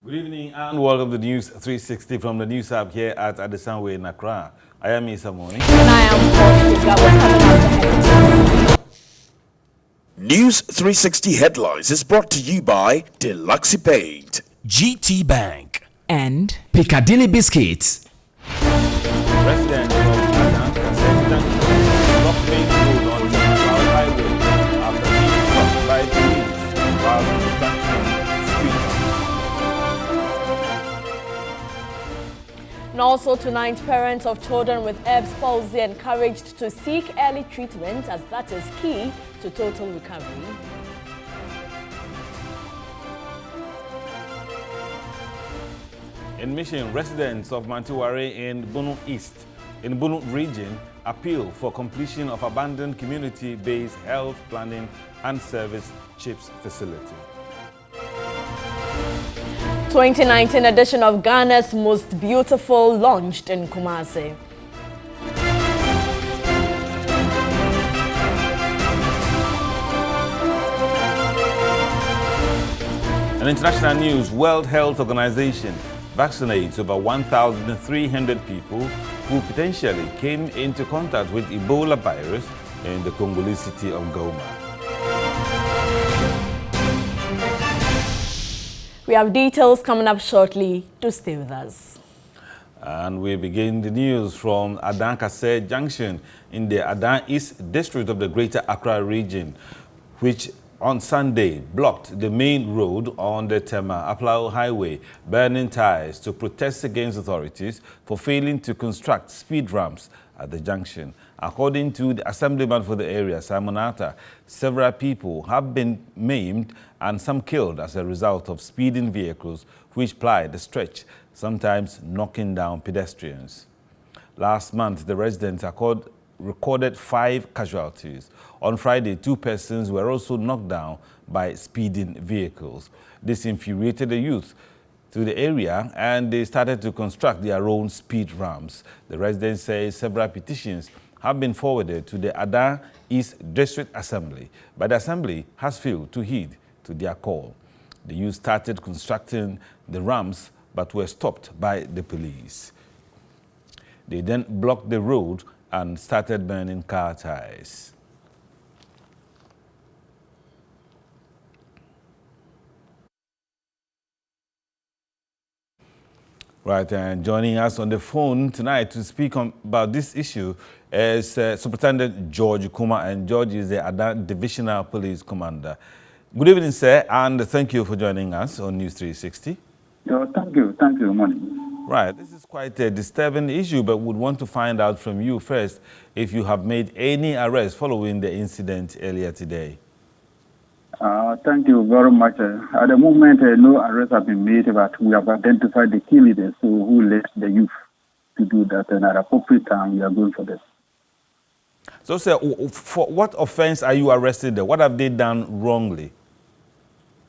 Good evening and welcome to News 360 from the News Hub here at Adesanwe in Accra. I am Isa Moni. And I am Paul. News 360 Headlines is brought to you by Deluxe Paint, GT Bank, and Piccadilly Biscuits. Residents of Adanka said blocked main road on the National Highway after being stopped by police while constructing street. And also tonight, parents of children with Erb's palsy encouraged to seek early treatment as that is key to total recovery. In Mission, residents of Mantiware in Bunu East, in Bunu region, appeal for completion of abandoned community-based health planning and service CHIPS facility. 2019 edition of Ghana's Most Beautiful launched in Kumasi. In international news, World Health Organization vaccinates over 1,300 people who potentially came into contact with Ebola virus in the Congolese city of Goma. We have details coming up shortly. Do stay with us. And we begin the news from Adankase Junction in the Adan East district of the Greater Accra region, which on Sunday blocked the main road on the Tema-Aplao Highway, burning tires to protest against authorities for failing to construct speed ramps at the junction. According to the assemblyman for the area, Simon Atta, several people have been maimed and some killed as a result of speeding vehicles which ply the stretch, sometimes knocking down pedestrians. Last month, the residents recorded 5 casualties. On Friday, 2 persons were also knocked down by speeding vehicles. This infuriated the youth to the area and they started to construct their own speed ramps. The residents say several petitions have been forwarded to the Adan East District Assembly, but the Assembly has failed to heed to their call. The youth started constructing the ramps but were stopped by the police. They then blocked the road and started burning car tires. Right, and joining us on the phone tonight to speak about this issue is Superintendent George Kuma, and George is the Adan Divisional Police Commander. Good evening, sir, and thank you for joining us on News 360. Thank you, morning. Right, this is quite a disturbing issue, but would want to find out from you first if you have made any arrests following the incident earlier today. Thank you very much. At the moment, no arrests have been made, but we have identified the key leaders who led the youth to do that, and at appropriate time, we are going for this. So, sir, for what offense are you arrested? What have they done wrongly?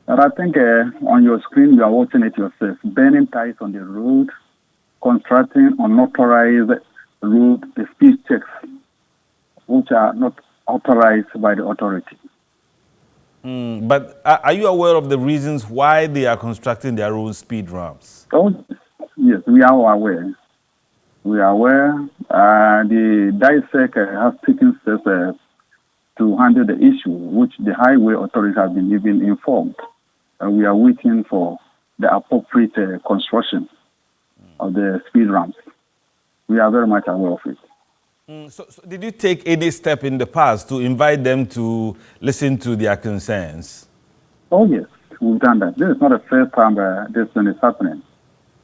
And I think on your screen, you are watching it yourself. Burning tires on the road, constructing unauthorized road speed checks, which are not authorized by the authority. But are you aware of the reasons why they are constructing their own speed ramps? Oh, yes, we are aware. We are aware. The DISEC has taken steps to handle the issue, which the highway authorities have been even informed. We are waiting for the appropriate construction of the speed ramps. We are very much aware of it. So did you take any step in the past to invite them to listen to their concerns? Oh, yes, we've done that. This is not the first time this thing is happening.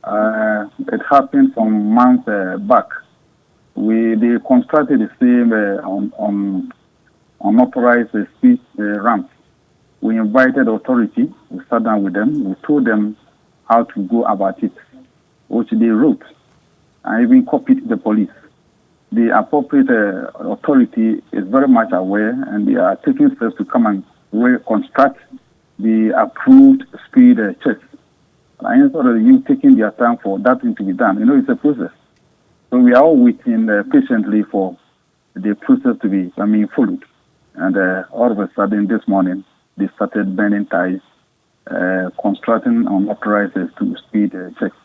It happened some months back. They constructed the same unauthorized speed ramps. We invited authority, we sat down with them, we told them how to go about it, which they wrote, and even copied the police. The appropriate authority is very much aware, and they are taking steps to come and reconstruct the approved speed checks. And instead of you taking their time for that thing to be done, it's a process. So we are all waiting patiently for the process to be, followed. And all of a sudden this morning, they started burning tires constructing unauthorized speed checks.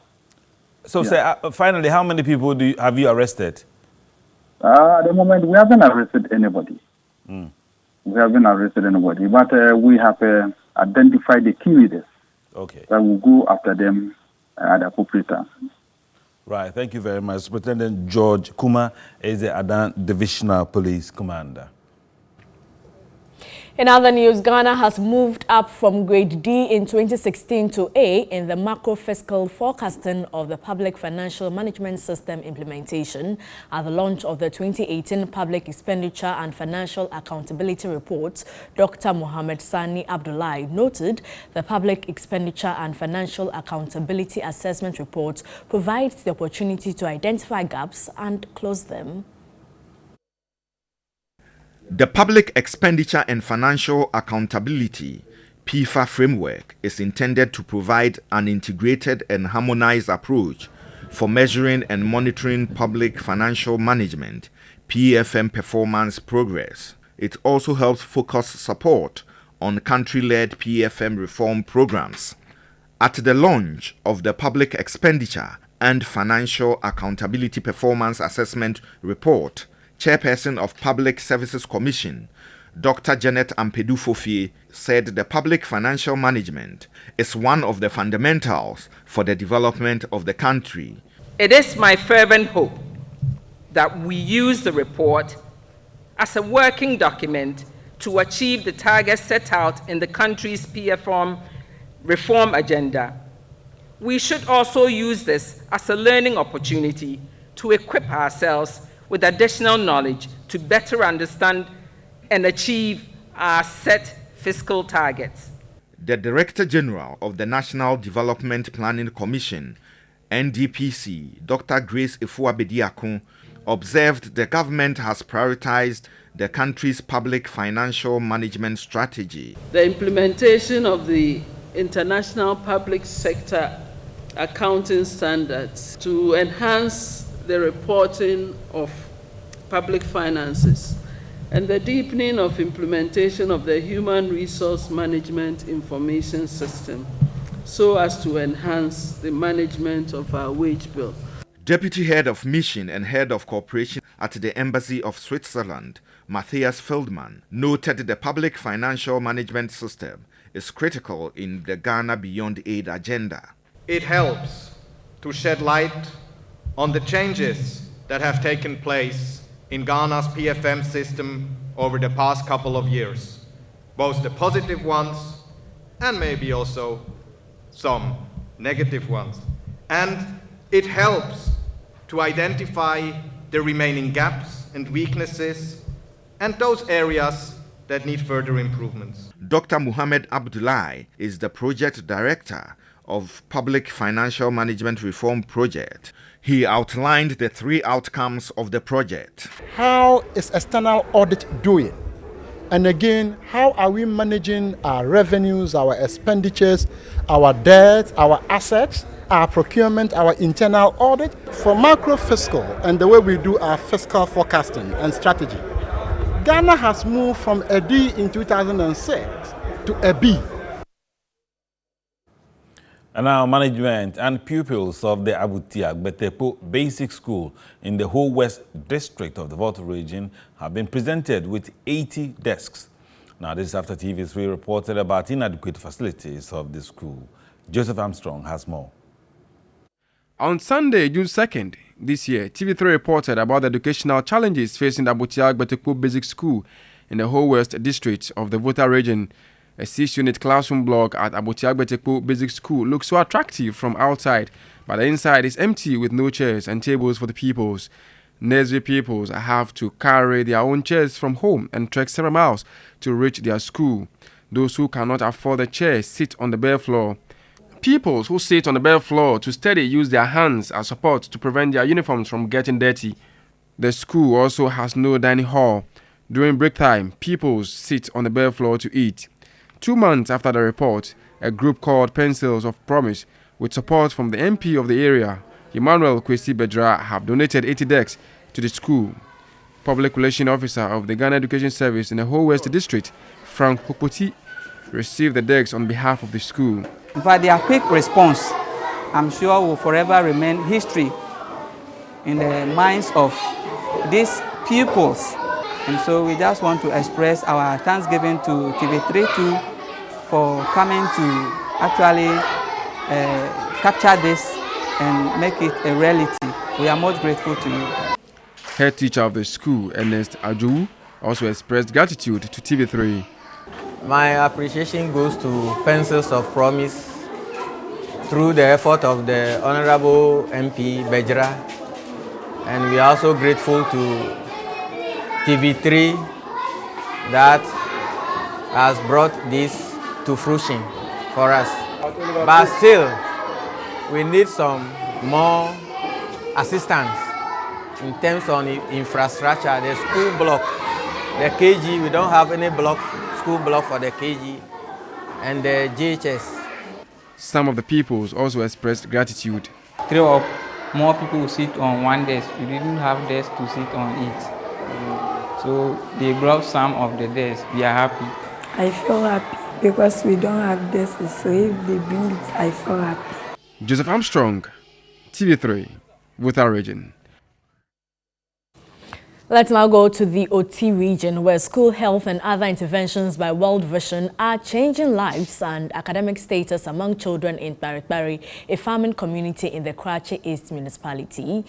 So, sir, finally, how many people have you arrested? At the moment, we haven't arrested anybody. We haven't arrested anybody, but we have identified the key leaders. Okay. That will go after them at the appropriate time. Right. Thank you very much. Superintendent George Kuma is the Adan Divisional Police Commander. In other news, Ghana has moved up from grade D in 2016 to A in the macro-fiscal forecasting of the Public Financial Management System implementation at the launch of the 2018 Public Expenditure and Financial Accountability Report. Dr. Mohamed Sani Abdullahi noted the Public Expenditure and Financial Accountability Assessment Report provides the opportunity to identify gaps and close them. The Public Expenditure and Financial Accountability (PFA) framework is intended to provide an integrated and harmonized approach for measuring and monitoring public financial management (PFM) performance progress. It also helps focus support on country-led PFM reform programs. At the launch of the Public Expenditure and Financial Accountability Performance Assessment Report, Chairperson of Public Services Commission, Dr. Janet Ampedu-Fofie, said the public financial management is one of the fundamentals for the development of the country. It is my fervent hope that we use the report as a working document to achieve the targets set out in the country's PFM reform agenda. We should also use this as a learning opportunity to equip ourselves with additional knowledge to better understand and achieve our set fiscal targets. The Director General of the National Development Planning Commission, NDPC, Dr. Grace Efuabediakun, observed the government has prioritized the country's public financial management strategy. The implementation of the International Public Sector Accounting Standards to enhance the reporting of public finances and the deepening of implementation of the Human Resource Management Information System so as to enhance the management of our wage bill. Deputy Head of Mission and Head of Cooperation at the Embassy of Switzerland, Matthias Feldman, noted the public financial management system is critical in the Ghana Beyond Aid agenda. It helps to shed light on the changes that have taken place in Ghana's PFM system over the past couple of years, both the positive ones and maybe also some negative ones. And it helps to identify the remaining gaps and weaknesses and those areas that need further improvements. Dr. Mohamed Abdullahi is the project director of Public Financial Management Reform Project. He outlined the three outcomes of the project. How is external audit doing? And again, how are we managing our revenues, our expenditures, our debts, our assets, our procurement, our internal audit? For macro fiscal and the way we do our fiscal forecasting and strategy, Ghana has moved from a D in 2006 to a B. And now management and pupils of the Abutiag Betepo Basic School in the whole West District of the Volta region have been presented with 80 desks. Now this is after TV3 reported about inadequate facilities of the school. Joseph Armstrong has more. On Sunday, June 2nd, this year, TV3 reported about the educational challenges facing the Abutiag Betepo Basic School in the whole West District of the Volta region. A 6-unit classroom block at Abutiag Betepo Basic School looks so attractive from outside, but the inside is empty with no chairs and tables for the pupils. Nursery pupils have to carry their own chairs from home and trek several miles to reach their school. Those who cannot afford the chairs sit on the bare floor. Pupils who sit on the bare floor to study use their hands as support to prevent their uniforms from getting dirty. The school also has no dining hall. During break time, pupils sit on the bare floor to eat. 2 months after the report, a group called Pencils of Promise, with support from the MP of the area, Emmanuel Kwesi Bedra, have donated 80 desks to the school. Public Relations Officer of the Ghana Education Service in the whole West District, Frank Hopoti, received the decks on behalf of the school. For their quick response, I'm sure will forever remain history in the minds of these pupils. And so we just want to express our thanksgiving to TV3 too for coming to actually capture this and make it a reality. We are most grateful to you. Head teacher of the school, Ernest Aju, also expressed gratitude to TV3. My appreciation goes to Pencils of Promise through the effort of the Honorable MP Bejra, and we are also grateful to TV3 that has brought this to fruition for us. But still, we need some more assistance in terms of infrastructure, the school block, the KG, we don't have any school block for the KG, and the JHS. Some of the pupils also expressed gratitude. 3 or more people will sit on one desk. We didn't have desk to sit on it. So they brought some of the desks. We are happy. I feel happy because we don't have desks, so if they bring it, I feel happy. Joseph Armstrong, TV3, Vuta Region. Let's now go to the OT region, where school health and other interventions by World Vision are changing lives and academic status among children in Barikbari, a farming community in the Karachi East municipality.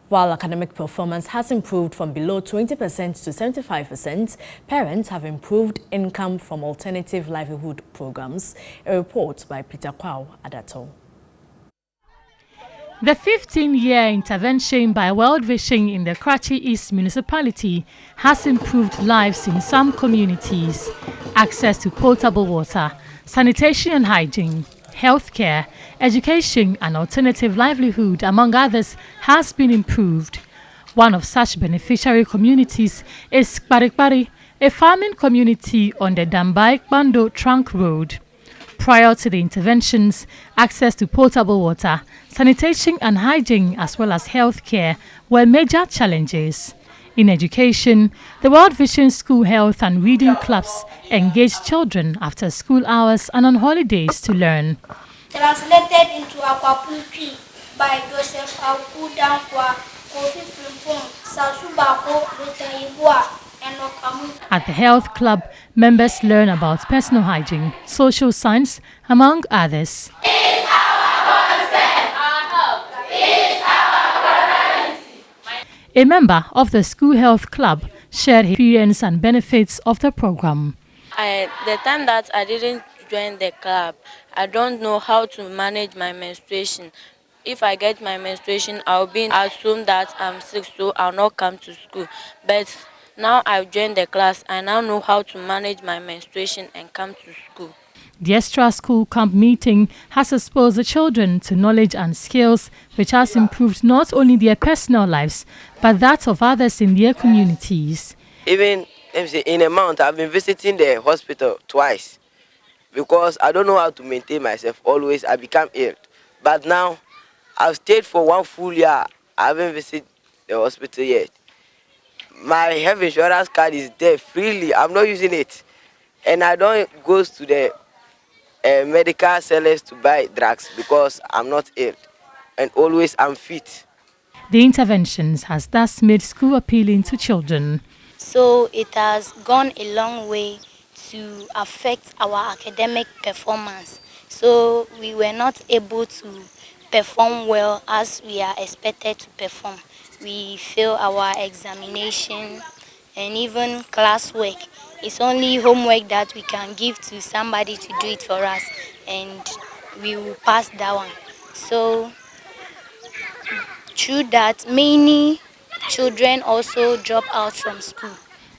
While academic performance has improved from below 20% to 75%, parents have improved income from alternative livelihood programs. A report by Peter Kwao Adato. The 15-year intervention by World Vision in the Karachi East municipality has improved lives in some communities. Access to potable water, sanitation and hygiene, healthcare, education and alternative livelihood, among others, has been improved. One of such beneficiary communities is Barikbari, a farming community on the Dambai-Bando Trunk Road. Prior to the interventions, access to potable water, sanitation and hygiene as well as health care were major challenges. In education, the World Vision School Health and Reading Clubs engaged children after school hours and on holidays to learn. Translated into Aquapunkri by Joseph Dankwa, Kofi Frimpong, Sasubako, Rotaiwa. At the health club, members learn about personal hygiene, social science, among others. A member of the school health club shared his experience and benefits of the program. The time that I didn't join the club, I don't know how to manage my menstruation. If I get my menstruation, I'll be assumed that I'm sick, so I'll not come to school. But now I've joined the class, I now know how to manage my menstruation and come to school. The extra school camp meeting has exposed the children to knowledge and skills which has improved not only their personal lives, but that of others in their communities. Even in a month, I've been visiting the hospital twice because I don't know how to maintain myself. Always I become ill. But now I've stayed for 1 full year. I haven't visited the hospital yet. My health insurance card is there freely. I'm not using it. And I don't go to the medical sellers to buy drugs because I'm not ill. And always I'm fit. The interventions has thus made school appealing to children. So it has gone a long way to affect our academic performance. So we were not able to perform well as we are expected to perform. We fail our examination and even classwork. It's only homework that we can give to somebody to do it for us, and we will pass that one. So through that, many children also drop out from school.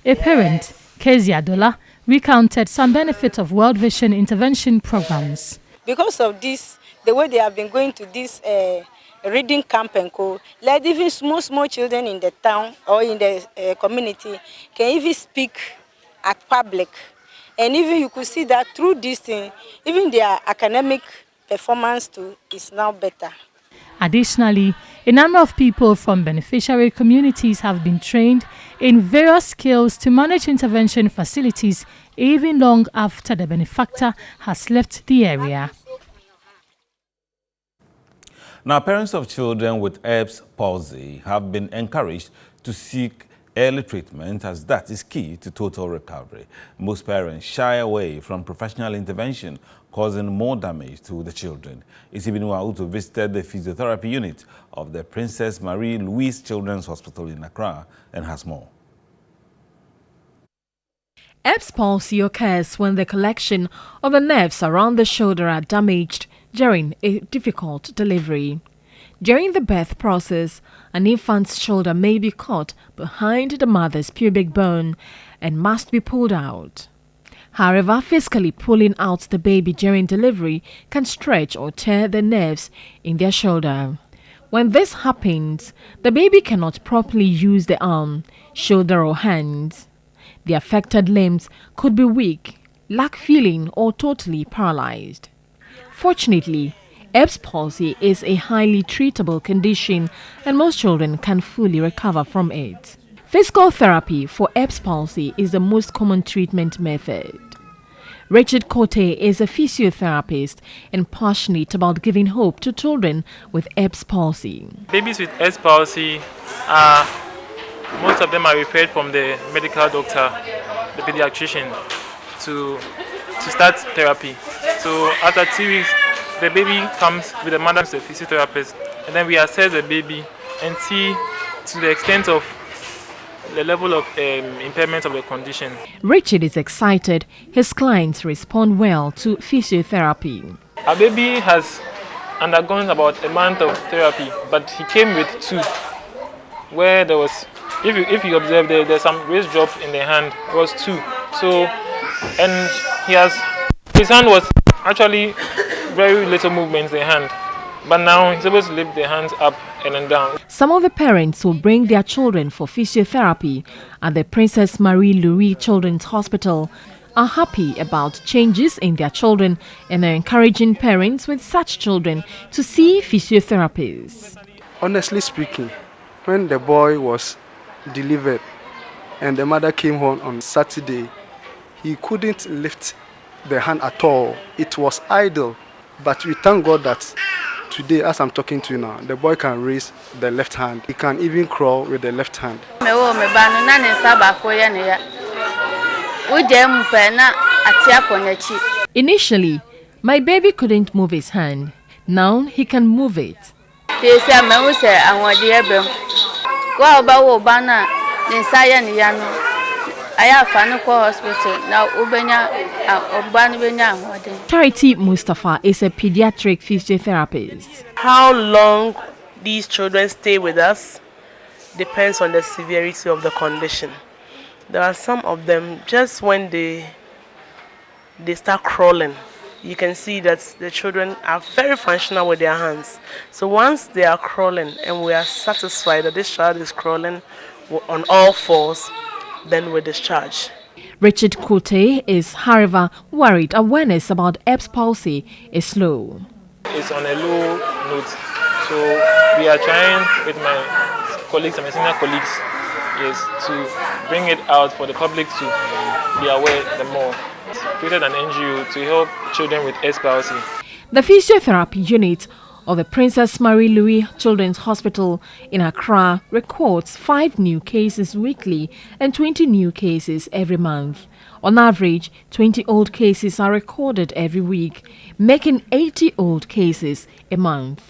A parent, Kezia Adola, recounted some benefits of World Vision intervention programs. Because of this, the way they have been going to this reading camp and co, like even small children in the town or in the community can even speak at public. And even you could see that through this thing, even their academic performance too is now better. Additionally, a number of people from beneficiary communities have been trained in various skills to manage intervention facilities even long after the benefactor has left the area. Now, parents of children with Erb's palsy have been encouraged to seek early treatment, as that is key to total recovery. Most parents shy away from professional intervention, causing more damage to the children. Isibinu Auto visited the physiotherapy unit of the Princess Marie Louise Children's Hospital in Accra and has more. Erb's palsy occurs when the collection of the nerves around the shoulder are damaged during a difficult delivery. During the birth process, an infant's shoulder may be caught behind the mother's pubic bone and must be pulled out. However, physically pulling out the baby during delivery can stretch or tear the nerves in their shoulder. When this happens, the baby cannot properly use the arm, shoulder or hands. The affected limbs could be weak, lack feeling or totally paralyzed. Fortunately, Erb's palsy is a highly treatable condition and most children can fully recover from it. Physical therapy for Erb's palsy is the most common treatment method. Richard Cote is a physiotherapist and passionate about giving hope to children with Erb's palsy. Babies with Erb's palsy, most of them are referred from the medical doctor, the pediatrician, to start therapy. So after 2 weeks, the baby comes with the mother, the physiotherapist, and then we assess the baby and see to the extent of the level of impairment of the condition. Richard is excited his clients respond well to physiotherapy. Our baby has undergone about a month of therapy, but he came with 2, where there was, if you observe, there's some raised drop in the hand. It was 2. So, and his hand was actually very little movements in the hand, but now he's able to lift the hands up and then down. Some of the parents who bring their children for physiotherapy at the Princess Marie Louise Children's Hospital are happy about changes in their children and are encouraging parents with such children to see physiotherapists. Honestly speaking, when the boy was delivered and the mother came home on Saturday, he couldn't lift the hand at all. It was idle. But we thank God that today, as I'm talking to you now, the boy can raise the left hand. He can even crawl with the left hand. Initially, my baby couldn't move his hand. Now he can move it. Charity Mustafa is a pediatric physiotherapist. How long these children stay with us depends on the severity of the condition. There are some of them, just when they start crawling, you can see that the children are very functional with their hands. So once they are crawling and we are satisfied that this child is crawling on all fours, then we discharge. Richard Cote is, however, worried awareness about Erb's palsy is low. It's on a low note, so we are trying with my colleagues and my senior colleagues, to bring it out for the public to be aware the more. Created an NGO to help children with Erb's palsy. The physiotherapy unit of the Princess Marie Louise Children's Hospital in Accra records 5 new cases weekly and 20 new cases every month. On average, 20 old cases are recorded every week, making 80 old cases a month.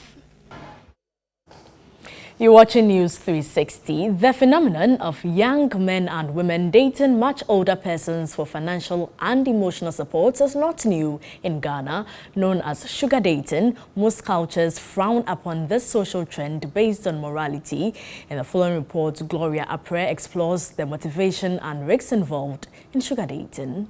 You're watching News 360. The phenomenon of young men and women dating much older persons for financial and emotional support is not new in Ghana. Known as sugar dating, most cultures frown upon this social trend based on morality. In the following report, Gloria Apre explores the motivation and risks involved in sugar dating.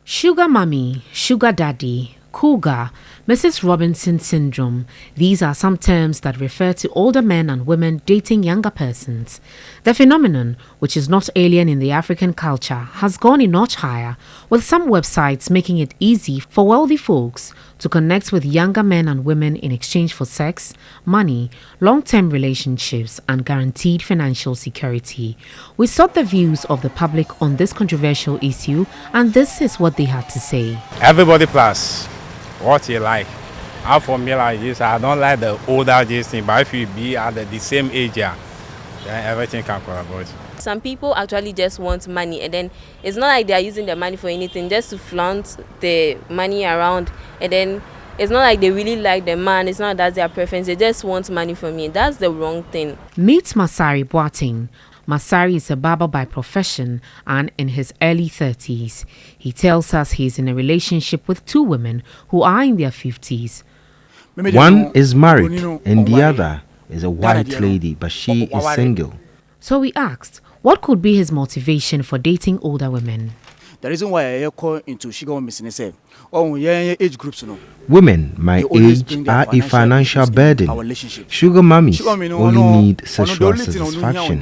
Sugar mommy, sugar daddy, cougar, Mrs. Robinson syndrome. These are some terms that refer to older men and women dating younger persons. The phenomenon, which is not alien in the African culture, has gone a notch higher, with some websites making it easy for wealthy folks to connect with younger men and women in exchange for sex, money, long-term relationships, and guaranteed financial security. We sought the views of the public on this controversial issue, and this is what they had to say. Everybody plus what you like. I'm for me like this, I don't like the older this thing, but if you be at the same age, then everything can collaborate. Some people actually just want money, and then it's not like they are using the money for anything, just to flaunt the money around, and then it's not like they really like the man, it's not that's their preference, they just want money from me. That's the wrong thing. Meet Masari Boating. Masari is a barber by profession and in his early 30s. He tells us he is in a relationship with two women who are in their 50s. One is married and the other is a white lady, but she is single. So we asked, what could be his motivation for dating older women? The reason why I call into Shiga missing is age groups. Women my age are a financial burden. Sugar mummies only need sexual satisfaction.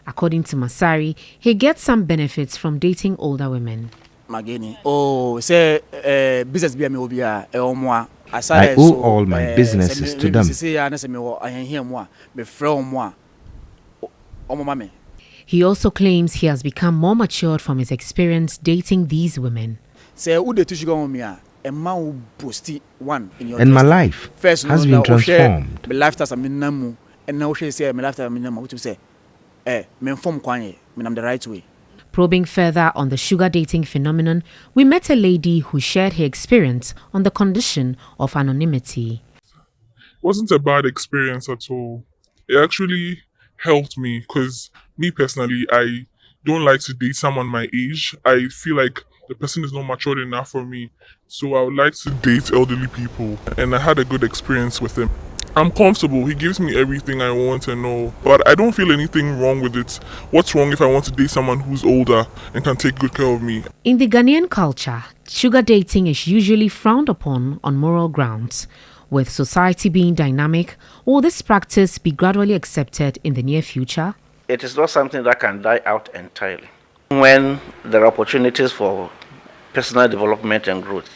According to Masari, he gets some benefits from dating older women. I owe all my businesses to them. He also claims he has become more matured from his experience dating these women. And my life has been transformed. Probing further on the sugar dating phenomenon, we met a lady who shared her experience on the condition of anonymity. It wasn't a bad experience at all. It actually helped me because me personally, I don't like to date someone my age. I feel like the person is not matured enough for me. So I would like to date elderly people, and I had a good experience with him. I'm comfortable. He gives me everything I want to know, but I don't feel anything wrong with it. What's wrong if I want to date someone who's older and can take good care of me? In the Ghanaian culture, sugar dating is usually frowned upon on moral grounds. With society being dynamic, will this practice be gradually accepted in the near future? It is not something that can die out entirely. When there are opportunities for personal development and growth,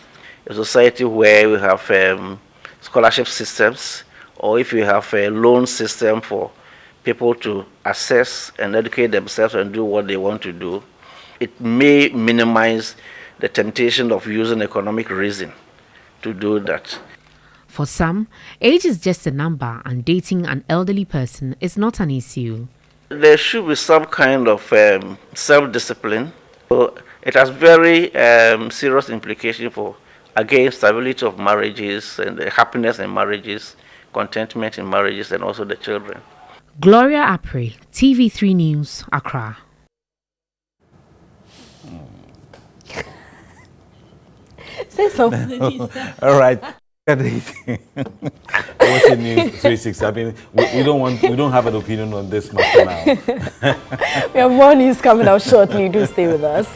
a society where we have scholarship systems, or if you have a loan system for people to assess and educate themselves and do what they want to do, it may minimize the temptation of using economic reason to do that. For some, age is just a number and dating an elderly person is not an issue. There should be some kind of self-discipline. So it has very serious implications for, again, stability of marriages and the happiness in marriages, contentment in marriages, and also the children. Gloria Apre, TV3 News, Accra. Say something. All right. Watching NEWS360. I mean, we don't have an opinion on this matter now. We have more news coming out shortly. Do stay with us.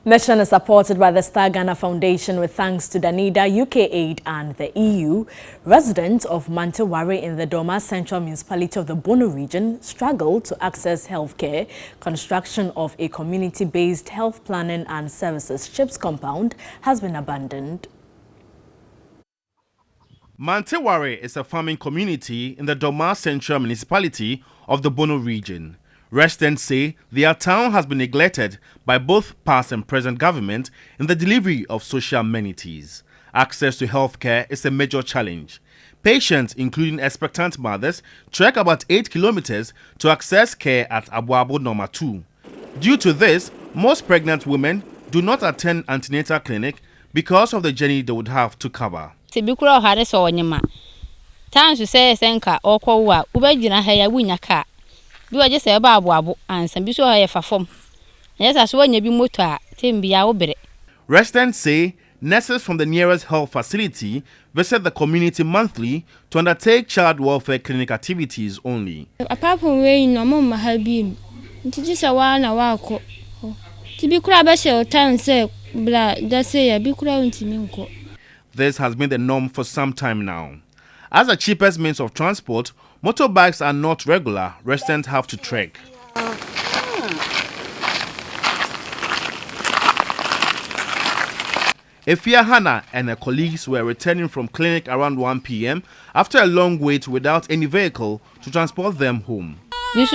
Mission is supported by the Star Ghana Foundation with thanks to Danida, UK Aid and the EU. Residents of Mantewari in the Doma Central Municipality of the Bono region struggle to access healthcare. Construction of a community-based health planning and services CHIPS compound has been abandoned. Mantewari is a farming community in the Doma Central Municipality of the Bono region. Residents say their town has been neglected by both past and present government in the delivery of social amenities. Access to healthcare is a major challenge. Patients, including expectant mothers, trek about 8 kilometers to access care at Abuabo No. 2. Due to this, most pregnant women do not attend antenatal clinic because of the journey they would have to cover. Residents say nurses from the nearest health facility visit the community monthly to undertake child welfare clinic activities only. Apart from where in normal mahabim, just a one hour. To be crab time say, blah, just say a big crowd in Timinko. This has been the norm for some time now. As the cheapest means of transport, motorbikes are not regular. Residents have to trek. Efia Hannah and her colleagues were returning from clinic around 1 p.m. after a long wait without any vehicle to transport them home. The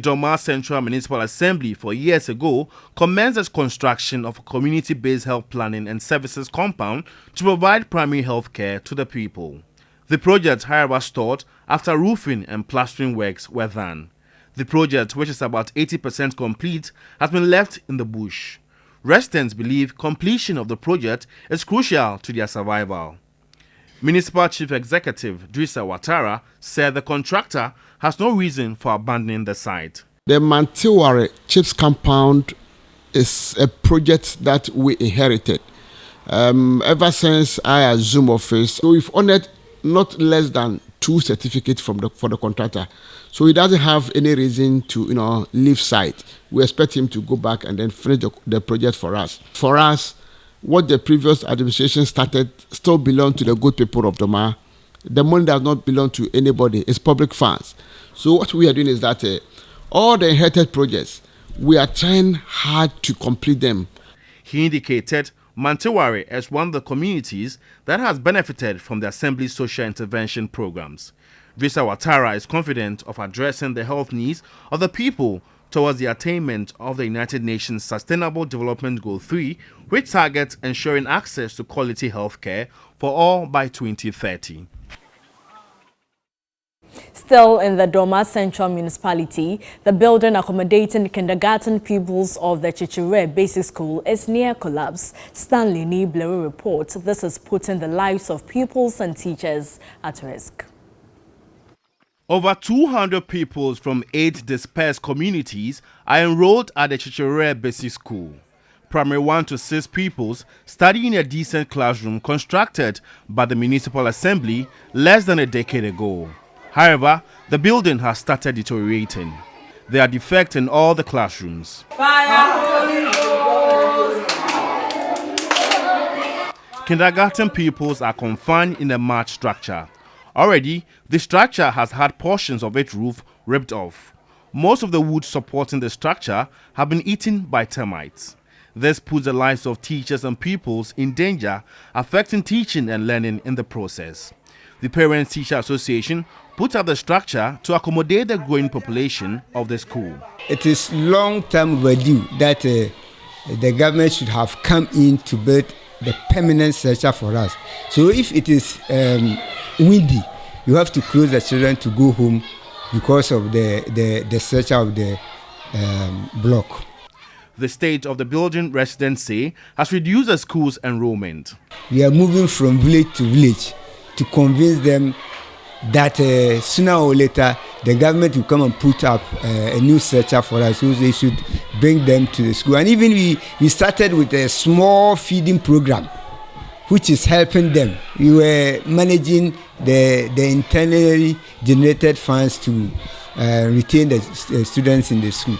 Doma Central Municipal Assembly 4 years ago commenced the construction of a community-based health planning and services compound to provide primary health care to the people. The project, however, stalled after roofing and plastering works were done. The project, which is about 80% complete, has been left in the bush. Residents believe completion of the project is crucial to their survival. Municipal Chief Executive Drisa Watara said the contractor has no reason for abandoning the site. The Mantiware Chips Compound is a project that we inherited ever since I assumed office. So we've honored not less than 2 certificates for the contractor. So he doesn't have any reason to leave site. We expect him to go back and then finish the project for us. For us, what the previous administration started still belongs to the good people of Doma. The money does not belong to anybody. It's public funds. So what we are doing is that all the inherited projects, we are trying hard to complete them. He indicated Mantiware as one of the communities that has benefited from the Assembly's social intervention programs. Visa Watara is confident of addressing the health needs of the people towards the attainment of the United Nations Sustainable Development Goal 3, which targets ensuring access to quality health care for all by 2030. Still in the Doma Central Municipality, the building accommodating kindergarten pupils of the Chichire Basic School is near collapse. Stanley Nibleru reports this is putting the lives of pupils and teachers at risk. Over 200 pupils from 8 dispersed communities are enrolled at the Chichire Basic School. Primary 1 to 6 pupils study in a decent classroom constructed by the Municipal Assembly less than a decade ago. However, the building has started deteriorating. There are defects in all the classrooms. Kindergarten pupils are confined in a mud structure. Already, the structure has had portions of its roof ripped off. Most of the wood supporting the structure have been eaten by termites. This puts the lives of teachers and pupils in danger, affecting teaching and learning in the process. The Parents-Teacher Association put up the structure to accommodate the growing population of the school. It is long-term overdue that the government should have come in to build the permanent structure for us. So if it is windy, you have to close the children to go home because of the structure of the block. The state of the building, residents say, has reduced the school's enrollment. We are moving from village to village to convince them that sooner or later the government will come and put up a new structure for us, so they should bring them to the school. And even we started with a small feeding program, which is helping them. We were managing the internally generated funds to retain the students in the school.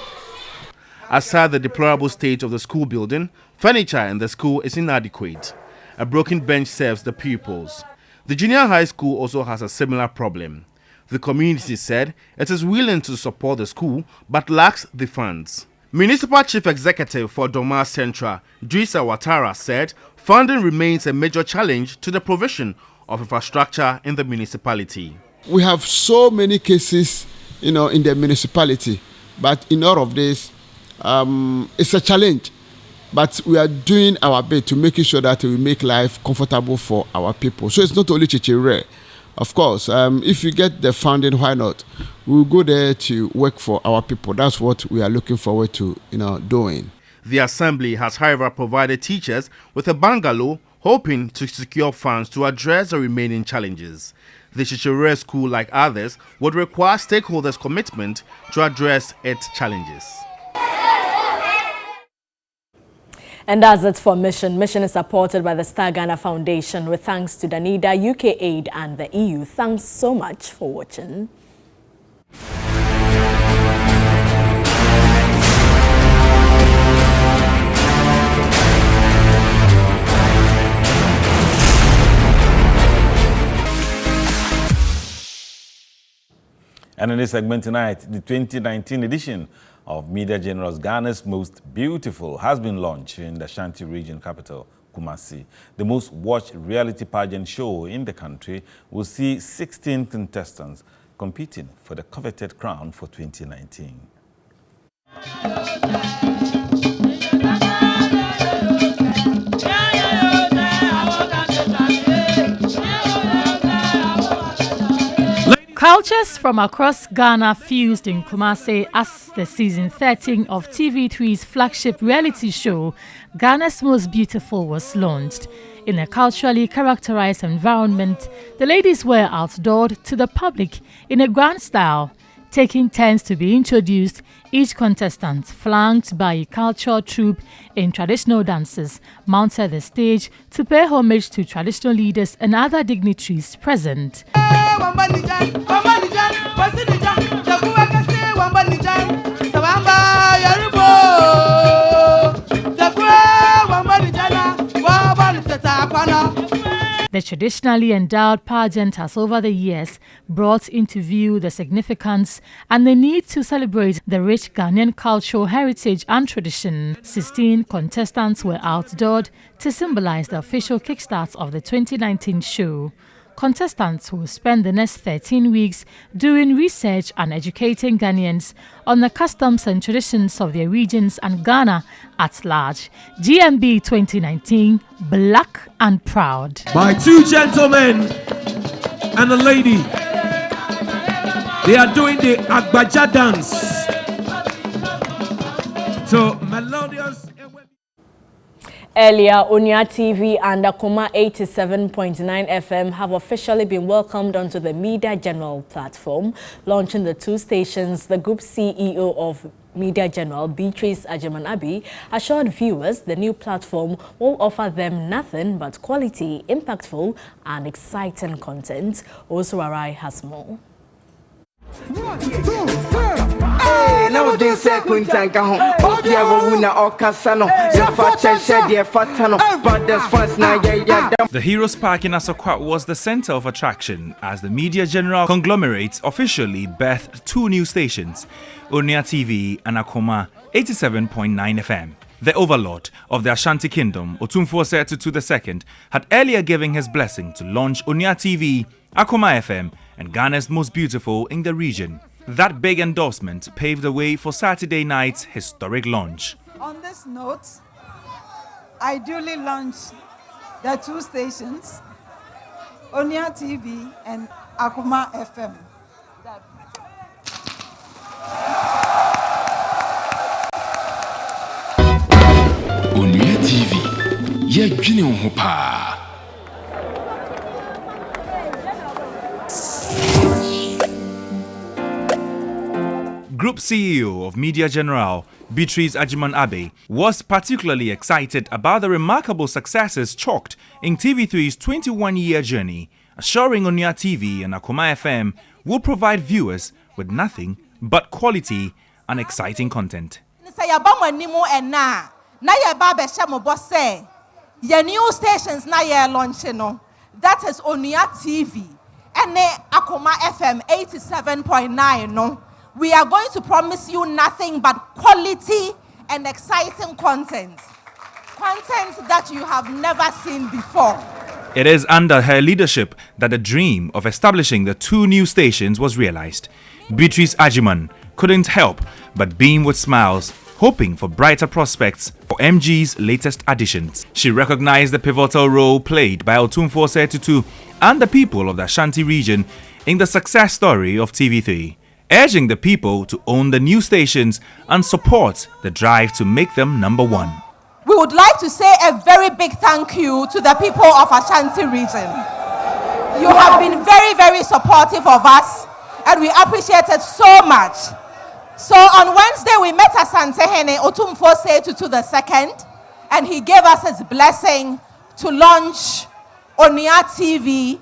Aside the deplorable state of the school building, furniture in the school is inadequate. A broken bench serves the pupils. The junior high school also has a similar problem. The community said it is willing to support the school but lacks the funds. Municipal Chief Executive for Doma Central, Drisa Watara, said funding remains a major challenge to the provision of infrastructure in the municipality. We have so many cases, in the municipality, but in all of this, it's a challenge. But we are doing our bit to make sure that we make life comfortable for our people. So it's not only Chichire. Of course, if you get the funding, why not? We'll go there to work for our people. That's what we are looking forward to, doing. The Assembly has, however, provided teachers with a bungalow, hoping to secure funds to address the remaining challenges. The Chichirere School, like others, would require stakeholders' commitment to address its challenges. And that's it for Mission. Mission is supported by the Star Ghana Foundation with thanks to Danida, UK Aid and the EU. Thanks so much for watching. And in this segment tonight, the 2019 edition of Media General's Ghana's Most Beautiful has been launched in the Ashanti region capital, Kumasi. The most watched reality pageant show in the country will see 16 contestants competing for the coveted crown for 2019. Cultures from across Ghana fused in Kumasi as the season 13 of TV3's flagship reality show, Ghana's Most Beautiful, was launched. In a culturally characterized environment, the ladies were outdoored to the public in a grand style, taking turns to be introduced, each contestant, flanked by a cultural troupe in traditional dances, mounted the stage to pay homage to traditional leaders and other dignitaries present. The traditionally endowed pageant has over the years brought into view the significance and the need to celebrate the rich Ghanaian cultural heritage and tradition. 16 contestants were outdoored to symbolize the official kickstart of the 2019 show. Contestants will spend the next 13 weeks doing research and educating Ghanaians on the customs and traditions of their regions and Ghana at large. GMB 2019, Black and Proud. By two gentlemen and a lady. They are doing the Agbaja dance. So, melodious. Earlier, Onia TV and Akoma 87.9 FM have officially been welcomed onto the Media General platform. Launching the two stations, the group CEO of Media General, Beatrice Ajimanabi, assured viewers the new platform will offer them nothing but quality, impactful and exciting content. Osuwarai has more. The Heroes Park in Asokwa was the center of attraction as the Media General conglomerate officially birthed two new stations, Onia TV and Akoma 87.9 FM. The overlord of the Ashanti Kingdom, Otumfuo Tutu II, had earlier given his blessing to launch Onia TV, Akoma FM, and Ghana's Most Beautiful in the region. That big endorsement paved the way for Saturday night's historic launch. On this note, I duly launched the two stations, Onia TV and Akoma FM. Onia TV, ye gwini ho pa. Group CEO of Media General, Beatrice Ajimanabi, was particularly excited about the remarkable successes chalked in TV3's 21-year journey, assuring Onia TV and Akoma FM will provide viewers with nothing but quality and exciting content. Your new stations na ye launching no. That is Onia TV and Akoma FM 87.9 no. We are going to promise you nothing but quality and exciting content. Content that you have never seen before. It is under her leadership that the dream of establishing the two new stations was realized. Beatrice Ajiman couldn't help but beam with smiles, hoping for brighter prospects for MG's latest additions. She recognized the pivotal role played by Otumfuo Tutu and the people of the Ashanti region in the success story of TV3, urging the people to own the new stations and support the drive to make them #1. We would like to say a very big thank you to the people of Ashanti region. You have been very, very supportive of us, and we appreciate it so much. So on Wednesday, we met Asantehene Otumfo Setutu II, and he gave us his blessing to launch Onia TV,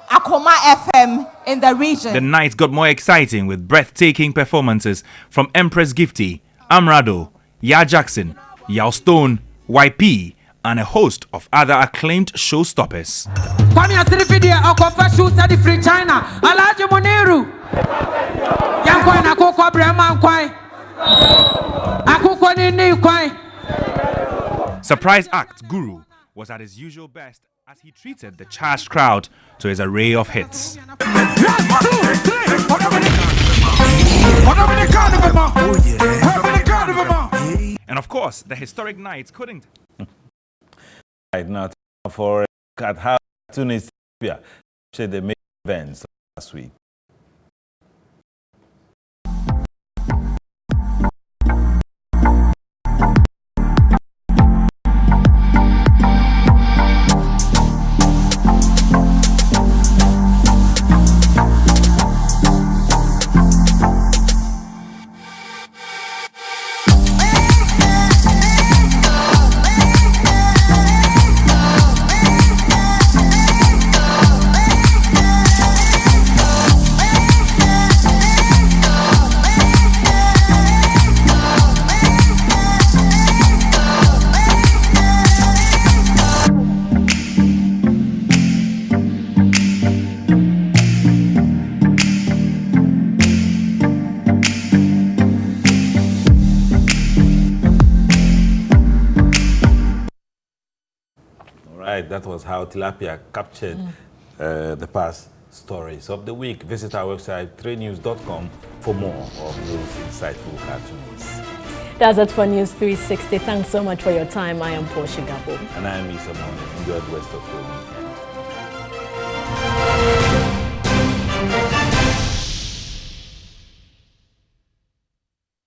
Akoma FM in the region. The night got more exciting with breathtaking performances from Empress Gifty, Amrado, Ya Jackson, Yao Stone, YP, and a host of other acclaimed showstoppers. Kwame Asirifidia Okofa shoes at the free China. Alaji Muniru. Yankwa na koko Brahma kwai. Akoko ni kwai. Surprise act Guru was at his usual best as he treated the charged crowd to his array of hits. And of course, the historic night couldn't. Right now, for at how Tunisia share the main events last week. That was how tilapia captured the past stories of the week. Visit our website 3news.com for more of those insightful cartoons. That's it for News 360. Thanks so much for your time. I am Portia Gabo. And I am Isa Morning. Enjoy the rest of your weekend.